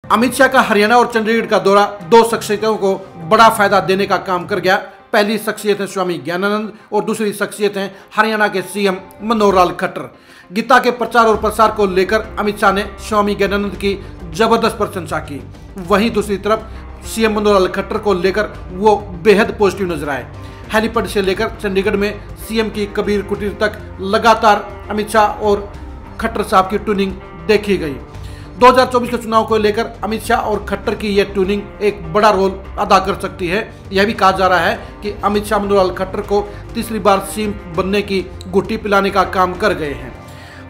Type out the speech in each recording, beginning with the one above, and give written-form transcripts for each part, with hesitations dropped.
अमित शाह का हरियाणा और चंडीगढ़ का दौरा दो शख्सियतों को बड़ा फायदा देने का काम कर गया। पहली शख्सियत है स्वामी ज्ञानानंद और दूसरी शख्सियत है हरियाणा के सीएम मनोहर लाल खट्टर। गीता के प्रचार और प्रसार को लेकर अमित शाह ने स्वामी ज्ञानानंद की जबरदस्त प्रशंसा की। वहीं दूसरी तरफ सीएम मनोहर लाल खट्टर को लेकर वो बेहद पॉजिटिव नजर आए। हेलीपैड से लेकर चंडीगढ़ में सीएम की कबीर कुटीर तक लगातार अमित शाह और खट्टर साहब की ट्यूनिंग देखी गई। 2024 के चुनाव को लेकर अमित शाह और खट्टर की यह ट्यूनिंग एक बड़ा रोल अदा कर सकती है। यह भी कहा जा रहा है कि अमित शाह मनोहर लाल खट्टर को तीसरी बार सीएम बनने की गुट्टी पिलाने का काम कर गए हैं।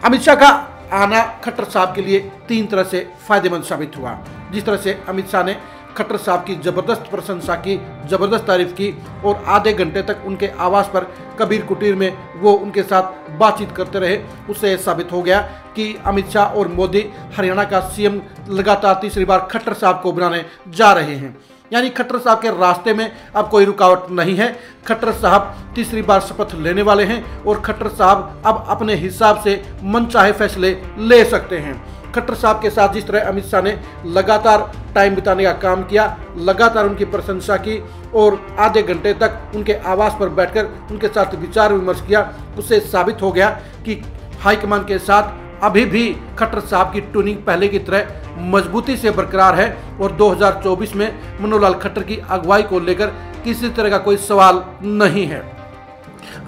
अमित शाह का आना खट्टर साहब के लिए तीन तरह से फायदेमंद साबित हुआ। जिस तरह से अमित शाह ने खट्टर साहब की जबरदस्त प्रशंसा की, जबरदस्त तारीफ की और आधे घंटे तक उनके आवास पर कबीर कुटीर में वो उनके साथ बातचीत करते रहे, उससे साबित हो गया कि अमित शाह और मोदी हरियाणा का सीएम लगातार तीसरी बार खट्टर साहब को बनाने जा रहे हैं। यानी खट्टर साहब के रास्ते में अब कोई रुकावट नहीं है। खट्टर साहब तीसरी बार शपथ लेने वाले हैं और खट्टर साहब अब अपने हिसाब से मनचाहे फैसले ले सकते हैं। खट्टर साहब के साथ जिस तरह अमित शाह ने लगातार टाइम बिताने का काम किया, लगातार उनकी प्रशंसा की और आधे घंटे तक उनके आवास पर बैठकर उनके साथ विचार विमर्श किया, उससे साबित हो गया कि हाईकमान के साथ अभी भी खट्टर साहब की ट्यूनिंग पहले की तरह मजबूती से बरकरार है और 2024 में मनोहर लाल खट्टर की अगुवाई को लेकर किसी तरह का कोई सवाल नहीं है।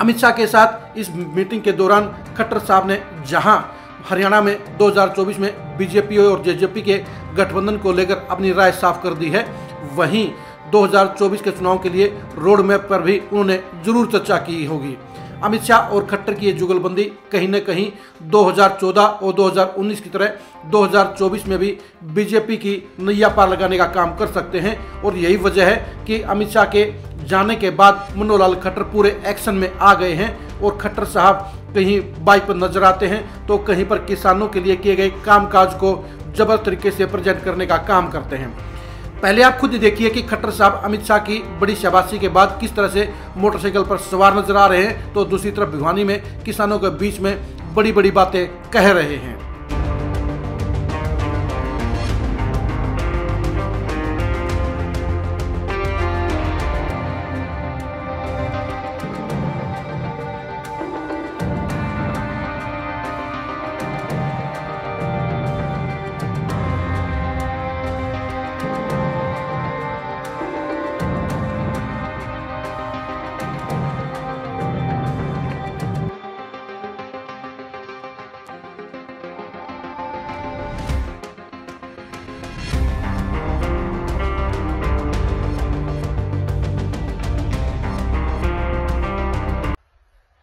अमित शाह के साथ इस मीटिंग के दौरान खट्टर साहब ने जहां हरियाणा में 2024 में बीजेपी और जेजेपी के गठबंधन को लेकर अपनी राय साफ कर दी है, वहीं 2024 के चुनाव के लिए रोड मैप पर भी उन्होंने जरूर चर्चा की होगी। अमित शाह और खट्टर की ये जुगलबंदी कहीं न कहीं 2014 और 2019 की तरह 2024 में भी बीजेपी की नैया पार लगाने का काम कर सकते हैं और यही वजह है कि अमित शाह के जाने के बाद मनोहर लाल खट्टर पूरे एक्शन में आ गए हैं और खट्टर साहब कहीं बाइक पर नजर आते हैं तो कहीं पर किसानों के लिए किए गए कामकाज को जबरदस्त तरीके से प्रेजेंट करने का काम करते हैं। पहले आप खुद ही देखिए कि खट्टर साहब अमित शाह की बड़ी शाबाशी के बाद किस तरह से मोटरसाइकिल पर सवार नजर आ रहे हैं, तो दूसरी तरफ भिवानी में किसानों के बीच में बड़ी बड़ी बातें कह रहे हैं।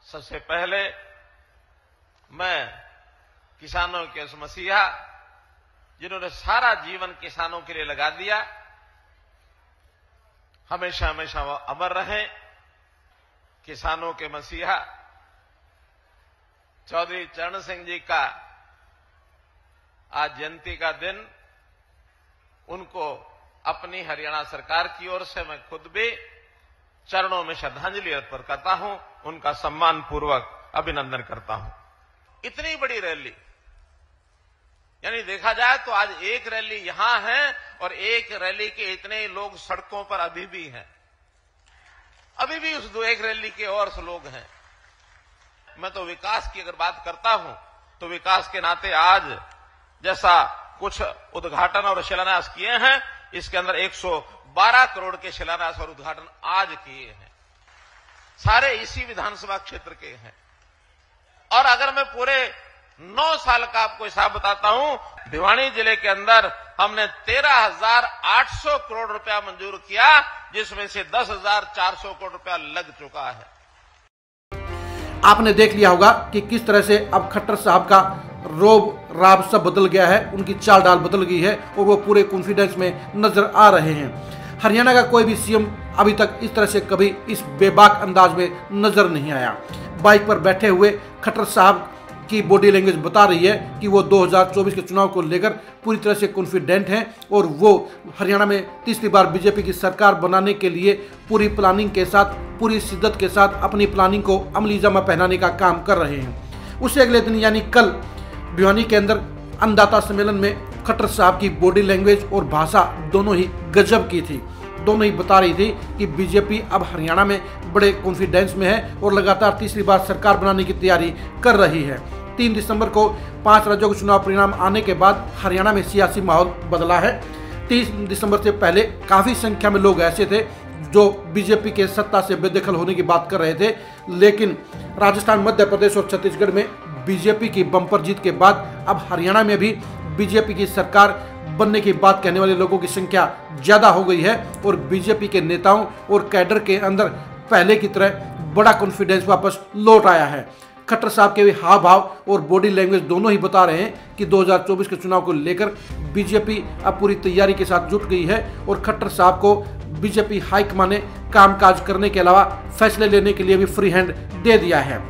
सबसे पहले मैं किसानों के उस मसीहा जिन्होंने सारा जीवन किसानों के लिए लगा दिया, हमेशा हमेशा वो अमर रहे। किसानों के मसीहा चौधरी चरण सिंह जी का आज जयंती का दिन, उनको अपनी हरियाणा सरकार की ओर से मैं खुद भी चरणों में श्रद्धांजलि अर्पण करता हूं, उनका सम्मान पूर्वक अभिनंदन करता हूं। इतनी बड़ी रैली, यानी देखा जाए तो आज एक रैली यहां है और एक रैली के इतने लोग सड़कों पर अभी भी हैं। अभी भी उस एक रैली के और लोग हैं। मैं तो विकास की अगर बात करता हूं तो विकास के नाते आज जैसा कुछ उद्घाटन और शिलान्यास किए हैं, इसके अंदर 112 करोड़ के शिलान्यास और उद्घाटन आज किए हैं, सारे इसी विधानसभा क्षेत्र के हैं। और अगर मैं पूरे 9 साल का आपको हिसाब बताता हूं, भिवानी जिले के अंदर हमने 13,800 करोड़ रुपया मंजूर किया, जिसमें से 10,400 करोड़ रुपया लग चुका है। आपने देख लिया होगा कि किस तरह से अब खट्टर साहब का रोब राब सब बदल गया है, उनकी चाल डाल बदल गई है और वो पूरे कॉन्फिडेंस में नजर आ रहे हैं। हरियाणा का कोई भी सीएम अभी तक इस तरह से कभी इस बेबाक अंदाज में नजर नहीं आया। बाइक पर बैठे हुए खट्टर साहब की बॉडी लैंग्वेज बता रही है कि वो 2024 के चुनाव को लेकर पूरी तरह से कॉन्फिडेंट हैं और वो हरियाणा में तीसरी बार बीजेपी की सरकार बनाने के लिए पूरी प्लानिंग के साथ, पूरी शिद्दत के साथ अपनी प्लानिंग को अमली जामा पहनाने का काम कर रहे हैं। उससे अगले दिन यानी कल भिवानी के अंदर अन्नदाता सम्मेलन में खट्टर साहब की बॉडी लैंग्वेज और भाषा दोनों ही गजब की थी। दोनों ही बता रही थी कि बीजेपी अब हरियाणा में बड़े कॉन्फिडेंस में है और लगातार तीसरी बार सरकार बनाने की तैयारी कर रही है। 3 दिसंबर को 5 राज्यों के चुनाव परिणाम आने के बाद हरियाणा में सियासी माहौल बदला है। 30 दिसंबर से पहले काफ़ी संख्या में लोग ऐसे थे जो बीजेपी के सत्ता से बेदखल होने की बात कर रहे थे, लेकिन राजस्थान, मध्य प्रदेश और छत्तीसगढ़ में बीजेपी की बम्पर जीत के बाद अब हरियाणा में भी बीजेपी की सरकार बनने की बात कहने वाले लोगों की संख्या ज़्यादा हो गई है और बीजेपी के नेताओं और कैडर के अंदर पहले की तरह बड़ा कॉन्फिडेंस वापस लौट आया है। खट्टर साहब के भी हाव भाव और बॉडी लैंग्वेज दोनों ही बता रहे हैं कि 2024 के चुनाव को लेकर बीजेपी अब पूरी तैयारी के साथ जुट गई है और खट्टर साहब को बीजेपी हाईकमान ने कामकाज करने के अलावा फैसले लेने के लिए भी फ्री हैंड दे दिया है।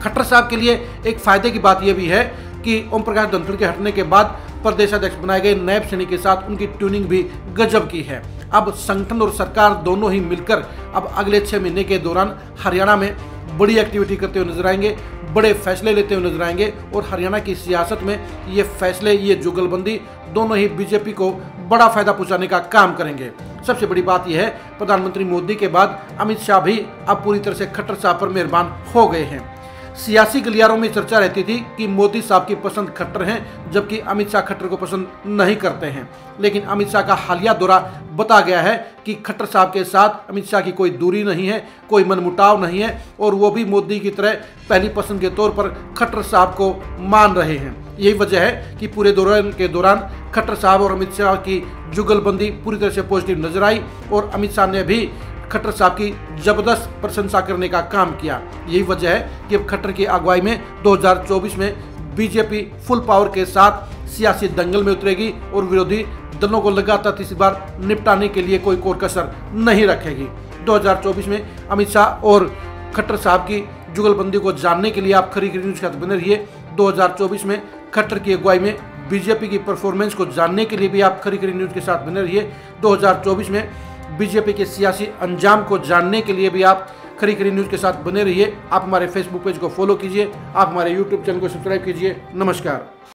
खट्टर साहब के लिए एक फायदे की बात यह भी है कि ओम प्रकाश धनखड़ के हटने के बाद प्रदेशाध्यक्ष बनाए गए नायब सैनी के साथ उनकी ट्यूनिंग भी गजब की है। अब संगठन और सरकार दोनों ही मिलकर अब अगले 6 महीने के दौरान हरियाणा में बड़ी एक्टिविटी करते हुए नजर आएंगे, बड़े फैसले लेते हुए नजर आएंगे और हरियाणा की सियासत में ये फैसले, ये जुगलबंदी दोनों ही बीजेपी को बड़ा फायदा पहुंचाने का काम करेंगे। सबसे बड़ी बात यह है, प्रधानमंत्री मोदी के बाद अमित शाह भी अब पूरी तरह से खट्टर साहब पर मेहरबान हो गए हैं। सियासी गलियारों में चर्चा रहती थी कि मोदी साहब की पसंद खट्टर हैं, जबकि अमित शाह खट्टर को पसंद नहीं करते हैं। लेकिन अमित शाह का हालिया दौरा बता गया है कि खट्टर साहब के साथ अमित शाह की कोई दूरी नहीं है, कोई मनमुटाव नहीं है और वो भी मोदी की तरह पहली पसंद के तौर पर खट्टर साहब को मान रहे हैं। यही वजह है कि पूरे दौरान के दौरान खट्टर साहब और अमित शाह की जुगलबंदी पूरी तरह से पॉजिटिव नजर आई और अमित शाह ने भी खट्टर साहब की जबरदस्त प्रशंसा करने का काम किया। यही वजह है कि अब खट्टर की अगुवाई में 2024 में बीजेपी फुल पावर के साथ सियासी दंगल में उतरेगी और विरोधी दलों को लगातार तीसरी बार निपटाने के लिए कोई कोर कसर नहीं रखेगी। 2024 में अमित शाह और खट्टर साहब की जुगलबंदी को जानने के लिए आप खरी खरी न्यूज के साथ बने रहिए। 2024 में खट्टर की अगुवाई में बीजेपी की परफॉर्मेंस को जानने के लिए भी आप खरी खरी न्यूज के साथ बने रहिए। 2024 में बीजेपी के सियासी अंजाम को जानने के लिए भी आप खरी खरी न्यूज के साथ बने रहिए। आप हमारे फेसबुक पेज को फॉलो कीजिए, आप हमारे यूट्यूब चैनल को सब्सक्राइब कीजिए। नमस्कार।